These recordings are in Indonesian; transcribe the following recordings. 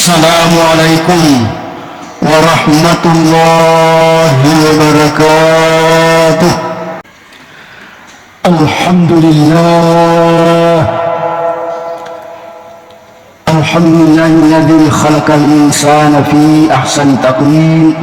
Assalamualaikum warahmatullahi wabarakatuh. Alhamdulillahilladzi khalaqal insana fi ahsani taqwim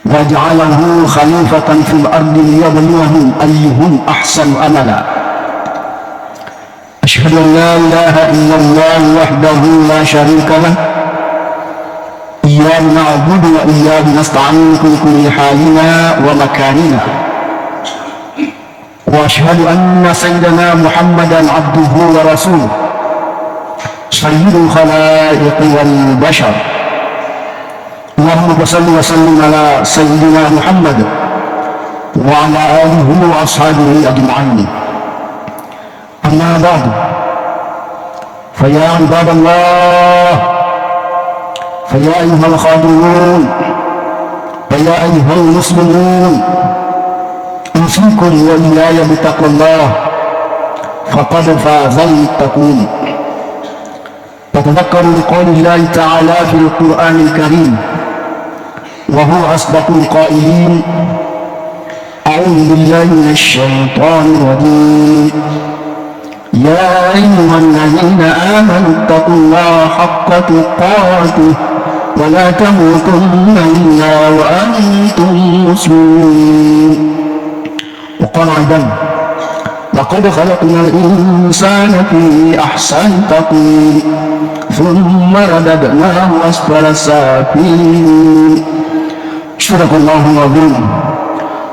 wa ja'alahu khalifatan fil ardi liyabluwahum ayyuhum ahsanu amala. Asyhadu an la ilaha illallah wahdahu la syarika lah. Iyyahu na'budu wa iyyahu nasta'in fi kulli halina wa makanina. Wa asyhadu anna sayyidana Muhammadan abduhu wa rasuluh sayyidul khalaiqi wal bashar. Allahumma shalli wa sallim ala sayyidina Muhammad wa ala alihi wa ashabihi ajma'in. Amma ba'du, faya ibadallah, faya ayyuhal khadirun, faya ayyuhal muslimun, usikum wa iyaya bitaqwallah, faqad fazal muttaqun. Fatadhakkaru biqaulillahi ta'ala fil Qur'anil Karim wa huwa asdaqul qailin. A'udzu billahi minasy syaithanir rajim. يا أيها الذين آمنوا اتقوا الله حق تقاته ولا تموتن إلا وأنتم مسلمون. وقال أيضا لقد خلقنا الإنسان في أحسن تقويم ثم رددناه أسفل سافلين. صدق الله العظيم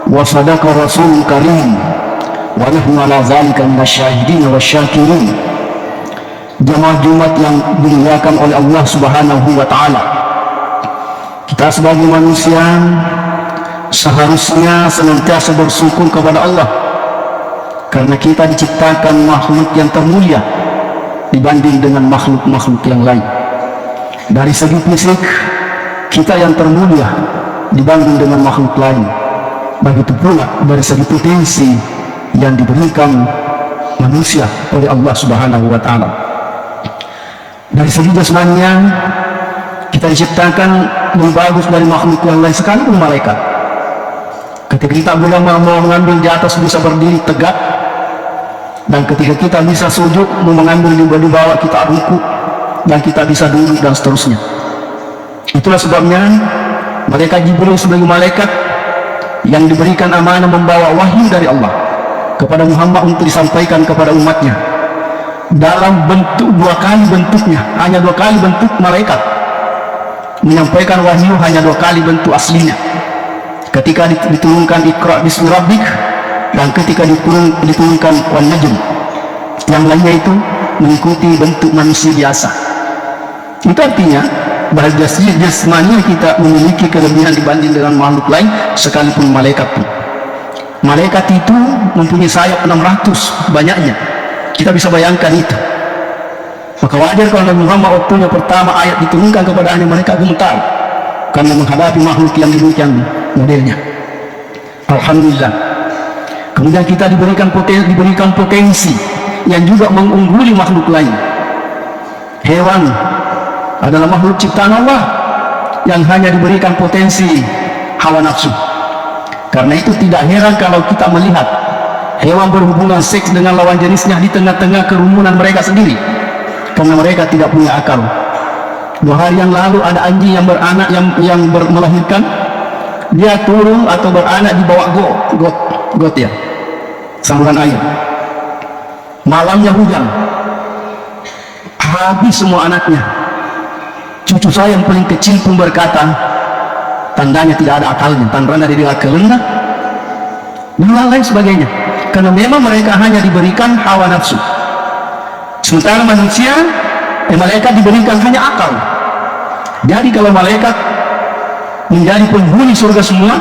وصدق الرسول الكريم wa nahnu ala zalika minasyahidin wasyakirin. Jemaah Jumat yang dimuliakan oleh Allah Subhanahu wa taala, kita sebagai manusia seharusnya senantiasa bersyukur kepada Allah karena kita diciptakan makhluk yang termulia dibanding dengan makhluk-makhluk yang lain. Dari segi fisik kita yang termulia dibanding dengan makhluk lain. Begitu pula dari segi potensi yang diberikan manusia oleh Allah Subhanahu wa taala. Dari segi jasmaninya kita diciptakan lebih bagus dari makhluk yang lain, sekalipun malaikat. Ketika kita boleh mau mengambil di atas bisa berdiri tegak, dan ketika kita bisa sujud mau mengambil di bawah kita ruku, dan kita bisa duduk dan seterusnya. Itulah sebabnya malaikat Jibril sebagai malaikat yang diberikan amanah membawa wahyu dari Allah kepada Muhammad untuk disampaikan kepada umatnya dalam bentuk dua kali bentuknya, hanya dua kali bentuk malaikat menyampaikan wahyu, hanya dua kali bentuk aslinya. Ketika diturunkan Iqra bismi rabbik, dan ketika diturunkan wan najm, yang lainnya itu mengikuti bentuk manusia biasa. Itu artinya bahwa jasmani kita memiliki kelebihan dibanding dengan makhluk lain, sekalipun malaikat pun. Malaikat itu mempunyai sayap 600 banyaknya. Kita bisa bayangkan itu. Maka wajar kalau Nabi Muhammad waktunya pertama ayat diturunkan kepadanya, mereka gemetar karena menghadapi makhluk yang demikian modelnya. Alhamdulillah. Kemudian kita diberikan potensi yang juga mengungguli makhluk lain. Hewan adalah makhluk ciptaan Allah yang hanya diberikan potensi hawa nafsu. Karena itu tidak heran kalau kita melihat hewan berhubungan seks dengan lawan jenisnya di tengah-tengah kerumunan mereka sendiri, karena mereka tidak punya akal. 2 hari yang lalu ada anjing yang beranak, yang melahirkan, dia turun atau beranak di bawah got ya, saluran air. Malamnya hujan, habis semua anaknya. Cucu saya yang paling kecil pun berkata, tandanya tidak ada akalnya, tandanya dia kerendah dan lain sebagainya, karena memang mereka hanya diberikan hawa nafsu. Sementara manusia, malaikat diberikan hanya akal. Jadi kalau malaikat menjadi penghuni surga semua,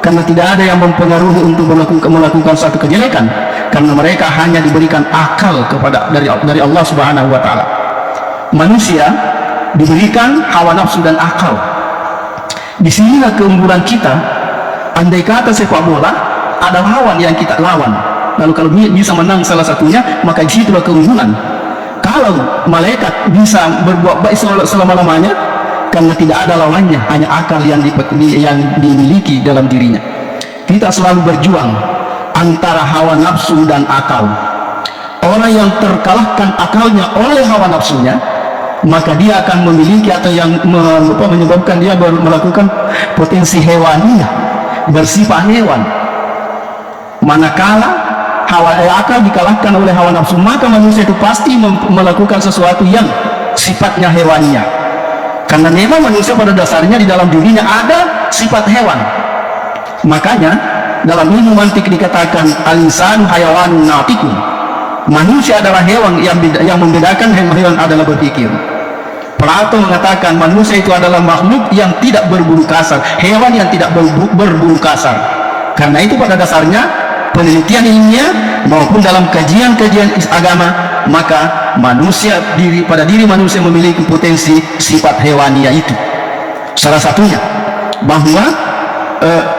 karena tidak ada yang mempengaruhi untuk melakukan satu kejelekan, karena mereka hanya diberikan akal dari Allah Subhanahu wa taala. Manusia diberikan hawa nafsu dan akal. Disinilah keunggulan kita. Andai kata sepak bola ada lawan yang kita lawan, lalu kalau bisa menang salah satunya, maka disitulah keunggulan. Kalau kalau malaikat bisa berbuat baik selama-lamanya, karena tidak ada lawannya, hanya akal yang dimiliki dalam dirinya. Kita selalu berjuang antara hawa nafsu dan akal. Orang yang terkalahkan akalnya oleh hawa nafsunya, maka dia akan memiliki atau yang menyebabkan dia melakukan potensi hewaninya, bersifat hewan. Manakala akal dikalahkan oleh hawa nafsu, maka manusia itu pasti melakukan sesuatu yang sifatnya hewaninya. Karena memang manusia pada dasarnya di dalam dirinya ada sifat hewan. Makanya dalam ilmu mantik dikatakan al-insanu hayawanun natikun. Manusia adalah hewan yang membedakan hewan adalah berpikir. Plato mengatakan manusia itu adalah makhluk yang tidak berbulu kasar, hewan yang tidak berbulu kasar. Karena itu pada dasarnya penelitian ilmiah maupun dalam kajian-kajian agama, maka manusia pada diri manusia memiliki potensi sifat hewania itu. Salah satunya bahwa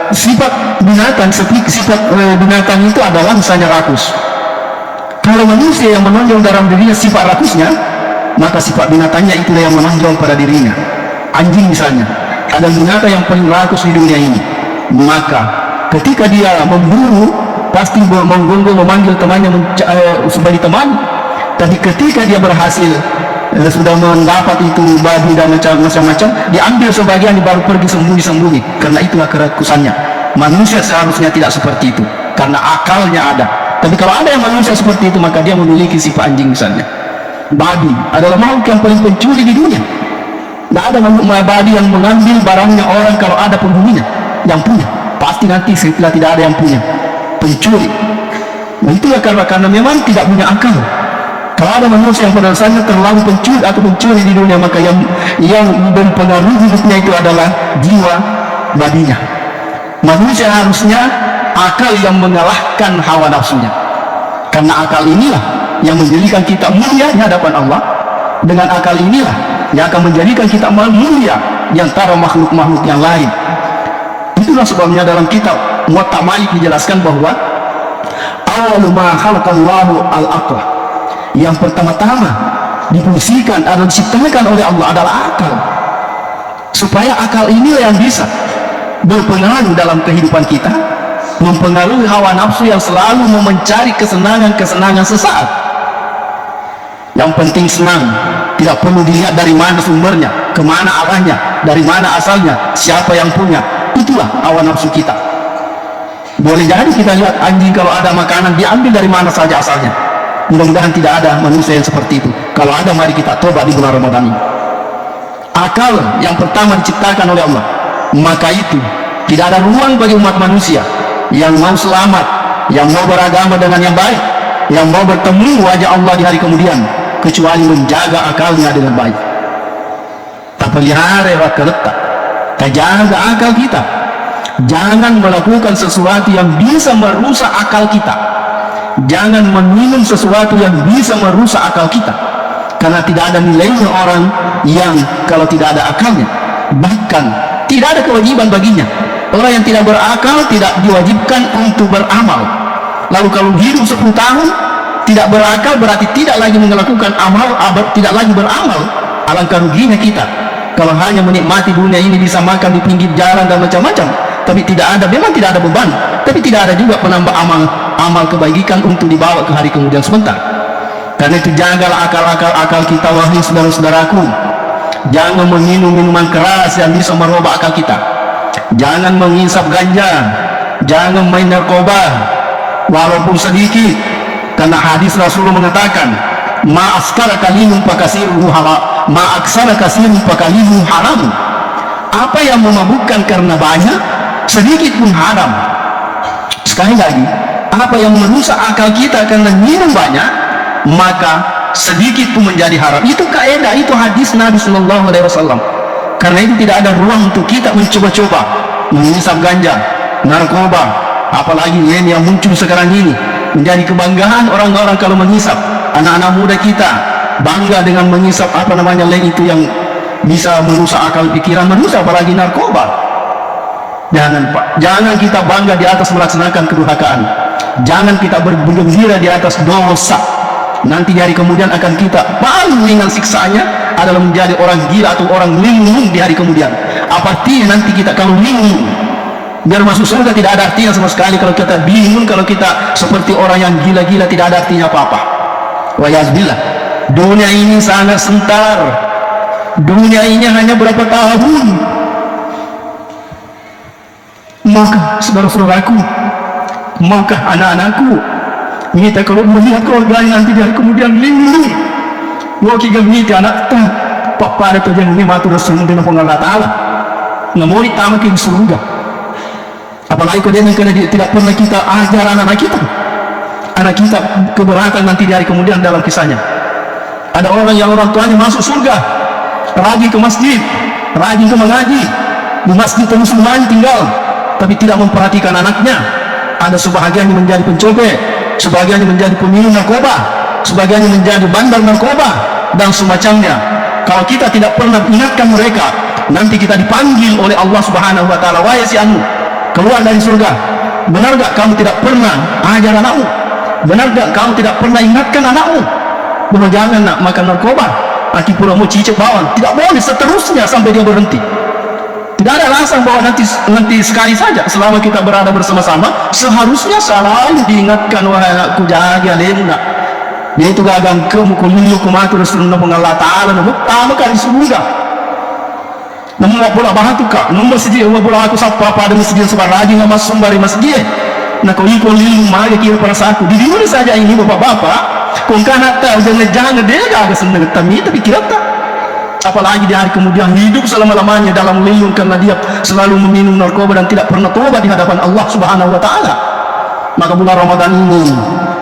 sifat binatang itu adalah misalnya rakus. Kalau manusia yang menonjol dalam dirinya sifat rakusnya, maka sifat binatangnya itulah yang menonjol pada dirinya. Anjing misalnya, ada binatang yang paling rakus di dunia ini, maka ketika dia memburu pasti menggonggong memanggil temannya sebagai teman. Tapi ketika dia berhasil sudah mendapat itu babi dan macam-macam, diambil sebagian baru pergi sembunyi-sembunyi, karena itulah kerakusannya. Manusia seharusnya tidak seperti itu, karena akalnya ada. Tapi kalau ada yang manusia seperti itu, maka dia memiliki sifat anjing misalnya. Babi adalah makhluk yang paling pencuri di dunia. Tidak ada makhluk babi yang mengambil barangnya orang kalau ada penghuninya yang punya. Pasti nanti setelah tidak ada yang punya, pencuri. Nah, itulah karena memang tidak punya akal. Kalau ada manusia yang pada dasarnya terlalu pencuri di dunia, maka yang mempengaruhi hidupnya itu adalah jiwa babinya. Manusia harusnya akal yang mengalahkan hawa nafsunya, karena akal inilah yang menjadikan kita mulia di hadapan Allah. Dengan akal inilah yang akan menjadikan kita mulia di antara makhluk-makhluk yang lain. Itulah sebabnya dalam kitab Muwatta Malik dijelaskan bahwa awwalu ma khalaqallahu al-aqla, yang pertama-tama difungsikan atau diciptakan oleh Allah adalah akal, supaya akal inilah yang bisa berpengaruh dalam kehidupan kita, mempengaruhi hawa nafsu yang selalu mencari kesenangan sesaat. Yang penting senang, tidak perlu dilihat dari mana sumbernya, kemana arahnya, dari mana asalnya, siapa yang punya. Itulah hawa nafsu kita. Boleh jadi kita lihat anjing, kalau ada makanan diambil dari mana saja asalnya. Mudah-mudahan tidak ada manusia yang seperti itu. Kalau ada, mari kita tobat di bulan Ramadan ini. Akal yang pertama diciptakan oleh Allah, maka itu tidak ada ruang bagi umat manusia yang mau selamat, yang mau beragama dengan yang baik, yang mau bertemu wajah Allah di hari kemudian, kecuali menjaga akalnya dengan baik. Tak pelihara letak, tak jaga akal kita. Jangan melakukan sesuatu yang bisa merusak akal kita. Jangan meminum sesuatu yang bisa merusak akal kita, karena tidak ada nilainya orang yang kalau tidak ada akalnya. Bahkan tidak ada kewajiban baginya. Orang yang tidak berakal tidak diwajibkan untuk beramal. Lalu kalau hidup 10 tahun tidak berakal, berarti tidak lagi melakukan amal, tidak lagi beramal. Alangkah ruginya kita kalau hanya menikmati dunia ini, bisa makan di pinggir jalan dan macam-macam, tapi memang tidak ada beban, tapi tidak ada juga penambah amal kebaikan untuk dibawa ke hari kemudian sebentar. Karena itu jagalah akal kita, wahai saudara-saudaraku. Jangan meminum minuman keras yang bisa merubah akal kita. Jangan mengisap ganja, jangan main narkoba walaupun sedikit, karena hadis Rasulullah mengatakan ma'askara kalimun pakasiruhu halal, ma'aksara kasirun pakalimu haram. Apa yang memabukkan karena banyak, sedikit pun haram. Sekali lagi, apa yang merusak akal kita karena minum banyak, maka sedikit pun menjadi haram. Itu kaidah, itu hadis Nabi Sallallahu Alaihi Wasallam. Karena itu tidak ada ruang untuk kita mencoba-coba mengisap ganja, narkoba, apalagi yang muncul sekarang ini menjadi kebanggaan orang-orang kalau mengisap. Anak-anak muda kita bangga dengan mengisap lain itu yang bisa merusak akal pikiran manusia, apalagi narkoba. Jangan Pak, jangan kita bangga di atas melaksanakan kedurhakaan. Jangan kita bergembira di atas dosa. nanti di hari kemudian akan kita paling ringan siksaannya adalah menjadi orang gila atau orang linglung di hari kemudian. Apa artinya nanti kita kalau linglung? Biar masuk surga tidak ada artinya sama sekali. Kalau kita bingung, kalau kita seperti orang yang gila-gila, tidak ada artinya apa-apa. Wa yazbillah. Dunia ini sangat sebentar. Dunia ini hanya berapa tahun. Maka saudara-saudaraku, maka anak-anakku, kita kalau melihat keluarganya nanti dari kemudian linglung, waki gamiti anak ta papare to jangan ni matur rasul din Allah Taala ngamori tama ke surga. Apalagi kalau dia tidak pernah kita ajar anak kita keberatan nanti di hari kemudian. Dalam kisahnya ada orang yang orang tuanya masuk surga, rajin ke masjid, rajin ke mengaji, di masjid musliman tinggal, tapi tidak memperhatikan anaknya. Ada sebahagiannya menjadi pencopet, sebagiannya menjadi peminum narkoba, sebagiannya menjadi bandar narkoba dan semacamnya. Kalau kita tidak pernah ingatkan mereka, nanti kita dipanggil oleh Allah Subhanahu wa Ta'ala, wahai si anu, keluar dari surga. Benar gak kamu tidak pernah ajar anakmu? Benar gak kamu tidak pernah ingatkan anakmu bahwa jangan nak makan narkoba, aki pura mau cicip bawang? Tidak boleh, seterusnya sampai dia berhenti. Tidak ada alasan bahwa nanti sekali saja. Selama kita berada bersama-sama, seharusnya selalu diingatkan, wahai anakku, jaga lemna. Dia itu gagang kemukuliu kumatu Rasulullah Allah Ta'ala pertama kali surga. Namun bola bahan tu kak, nombor masjid, bola aku sapa pada masjid sebar rajin nama sembari masjid. Nah kau ikut lilu mari kira pada saku. Di mana saja ini bapak-bapak, kau kan tak jangan dia agak senang tapi kira tak. Apalagi di hari kemudian hidup selama-lamanya dalam lilung karena dia selalu meminum narkoba dan tidak pernah tobat di hadapan Allah Subhanahu wa Ta'ala. Maka bulan Ramadan ini,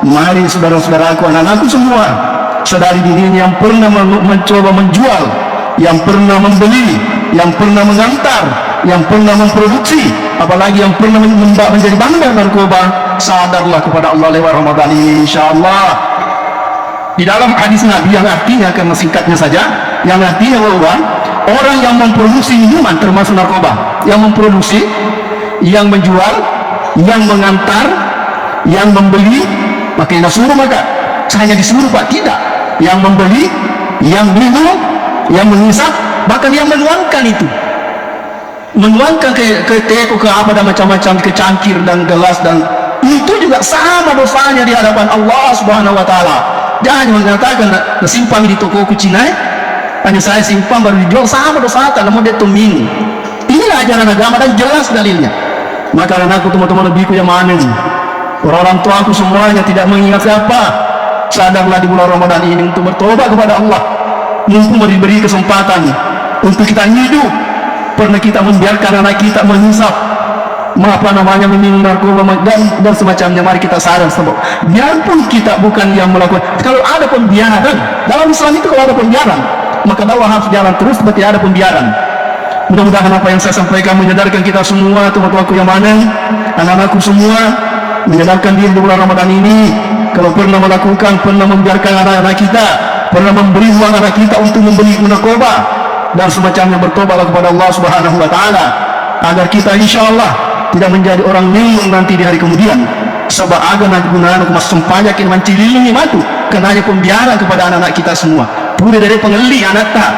mari saudara-saudaraku, anak-anakku semua, sadari dirinya yang pernah mencoba menjual, yang pernah membeli, yang pernah mengantar, yang pernah memproduksi, apalagi yang pernah menjadi bandar narkoba, sadarlah kepada Allah lewat Ramadan ini, insyaallah. Di dalam hadis Nabi yang artinya, karena singkatnya saja, yang artinya bahwa orang yang memproduksi minuman termasuk narkoba, yang memproduksi, yang menjual, yang mengantar, yang membeli, maka yang disuruh, maka hanya disuruh Pak, tidak. Yang membeli, yang minum, yang menghisap, bahkan yang menuangkan itu, menuangkan ke teko, ke apa dan macam-macam, ke cangkir dan gelas, dan itu juga sama dosanya di hadapan Allah Subhanahu wa Ta'ala. Jangan mengatakan simpan di toko kucing, hanya saya simpan baru dijual, sama dosa kalau dia tuh minum. Inilah ajaran agama dan jelas dalilnya. Maka anakku, teman-teman lebihku yang mana ini, orang tua aku semuanya tidak mengingat siapa, sadarlah di bulan Ramadan ini untuk bertobat kepada Allah. Mumpung diberi kesempatan untuk kita hidup, pernah kita membiarkan anak kita menghisap meminum narkoba dan semacamnya. Mari kita sadar sebab biarpun kita bukan yang melakukan, kalau ada pembiaran dalam Islam itu, kalau ada pembiaran maka dakwah harus jalan terus, berarti ada pembiaran. Mudah-mudahan apa yang saya sampaikan menyadarkan kita semua, teman-temanku yang mana, anak-anakku semua, menyadarkan diri di bulan Ramadan ini. Kalau pernah melakukan, pernah membiarkan anak-anak kita, pernah memberi uang anak kita untuk membeli narkoba dan semacamnya, bertobatlah kepada Allah Subhanahu wa Ta'ala agar kita insyaallah tidak menjadi orang linglung nanti di hari kemudian. Sebab agar nanti gunaan mas sempanya kin mancililingi matu karena hanya pembiaran kepada anak-anak kita semua. Pura dari pengeli anak tak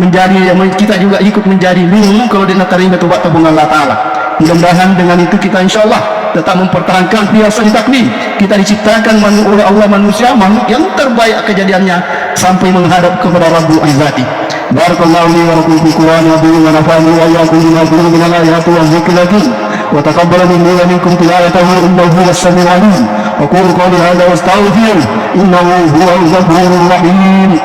menjadi, kita juga ikut menjadi linglung kalau dia terima tobat tabung Allah Ta'ala. Mudah-mudahan dengan itu kita insyaallah tetap mempertahankan biasa ditaklim. Kita diciptakan oleh Allah manusia, makhluk yang terbaik kejadiannya sampai menghadap kepada Rabbul Izzati. Barakallahu li wa lakum fil Qur'an wa bihi wa nafa'ani wa iyyakum bima fihi min al-ayati wa dhikril hakim. Wa taqabbal minni wa minkum tilawatahu innahu huwas samiul 'alim. Wa qulu qawli hadha wastaghfir innahu huwal ghafurur rahim.